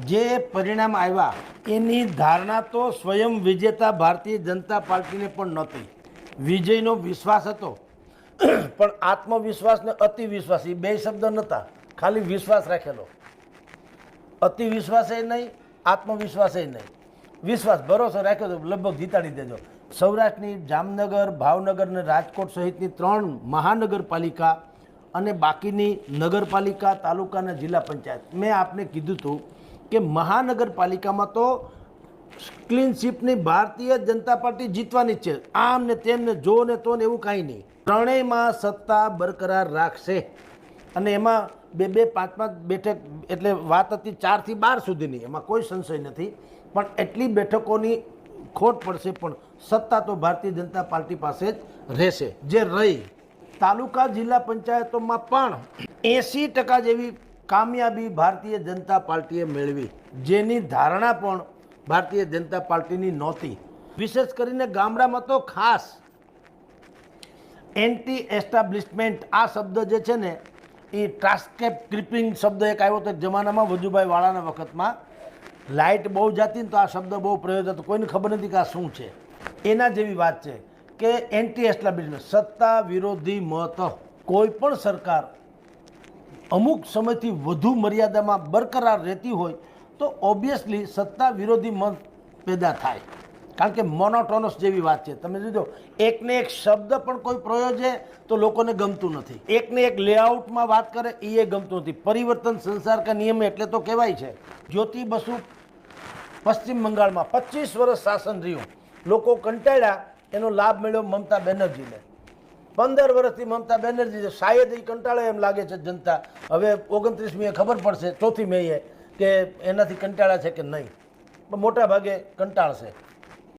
જે પરિણામ આવ્યા એની ધારણા તો સ્વયં વિજેતા ભારતીય જનતા પાર્ટીને પણ નહોતી. વિજયનો વિશ્વાસ હતો, પણ આત્મવિશ્વાસ ને અતિવિશ્વાસ એ બે શબ્દ નહોતા, ખાલી વિશ્વાસ રાખેલો. અતિવિશ્વાસ નહીં, આત્મવિશ્વાસ નહીં. વિશ્વાસ ભરોસો રાખ્યો તો લગભગ જીતાડી દેજો. સૌરાષ્ટ્રની જામનગર, ભાવનગર અને રાજકોટ સહિતની 3 મહાનગરપાલિકા અને બાકીની નગરપાલિકા, તાલુકા અને જિલ્લા પંચાયત, મેં આપને કીધું હતું કે મહાનગરપાલિકામાં તો ક્લીન સ્વીપની ભારતીય જનતા પાર્ટી જીતવાની જ છે. આમ ને તેમ ને જો ને તો ને એવું કાંઈ નહીં. ત્રણેયમાં સત્તા બરકરાર રાખશે અને એમાં 2-2, 5-5 બેઠક, એટલે વાત હતી 4 થી 12 સુધીની, એમાં કોઈ સંશય નથી. પણ એટલી બેઠકોની ખોટ પડશે, પણ સત્તા તો ભારતીય જનતા પાર્ટી પાસે જ રહેશે. જે રહી તાલુકા જિલ્લા પંચાયતોમાં પણ 80% જેવી કામયાબી ભારતીય જનતા પાર્ટીએ મેળવી, જેની ધારણા પણ ભારતીય જનતા પાર્ટીની નહોતી. વિશેષ કરીને ગામડામાં તો ખાસ એન્ટી એસ્ટાબ્લિશમેન્ટ આ શબ્દ જે છે ને એ ટ્રાસ્કેપ ક્રિપિંગ શબ્દ એક આવ્યો હતો એક જમાનામાં વજુભાઈ વાળાના વખતમાં. લાઇટ બહુ જતી ને તો આ શબ્દ બહુ પ્રયોગ હતો, કોઈને ખબર નથી કે આ શું છે. એના જેવી વાત છે કે એન્ટી એસ્ટાબ્લિશમેન્ટ, સત્તા વિરોધી મત. કોઈ પણ સરકાર અમુક સમયથી વધુ મર્યાદામાં બરકરાર રહેતી હોય તો ઓબ્વિયસલી સત્તા વિરોધી મત પેદા થાય, કારણ કે મોનોટોનસ જેવી વાત છે. તમે જોજો, એકને એક શબ્દ પણ કોઈ પ્રયોજે તો લોકોને ગમતું નથી, એકને એક લેઆઉટમાં વાત કરે એ ગમતું નથી. પરિવર્તન સંસાર કા નિયમ એટલે તો કહેવાય છે. જ્યોતિ બસુ પશ્ચિમ બંગાળમાં 25 વર્ષ શાસન રહ્યું, લોકો કંટાળ્યા, એનો લાભ મળ્યો મમતા બેનર્જીને. 15 વર્ષથી મમતા બેનર્જી છે, શાયદ એ કંટાળે એમ લાગે છે જનતા. હવે 29મીએ ખબર પડશે, 4મી મેએ, કે એનાથી કંટાળ્યા છે કે નહીં. મોટા ભાગે કંટાળશે.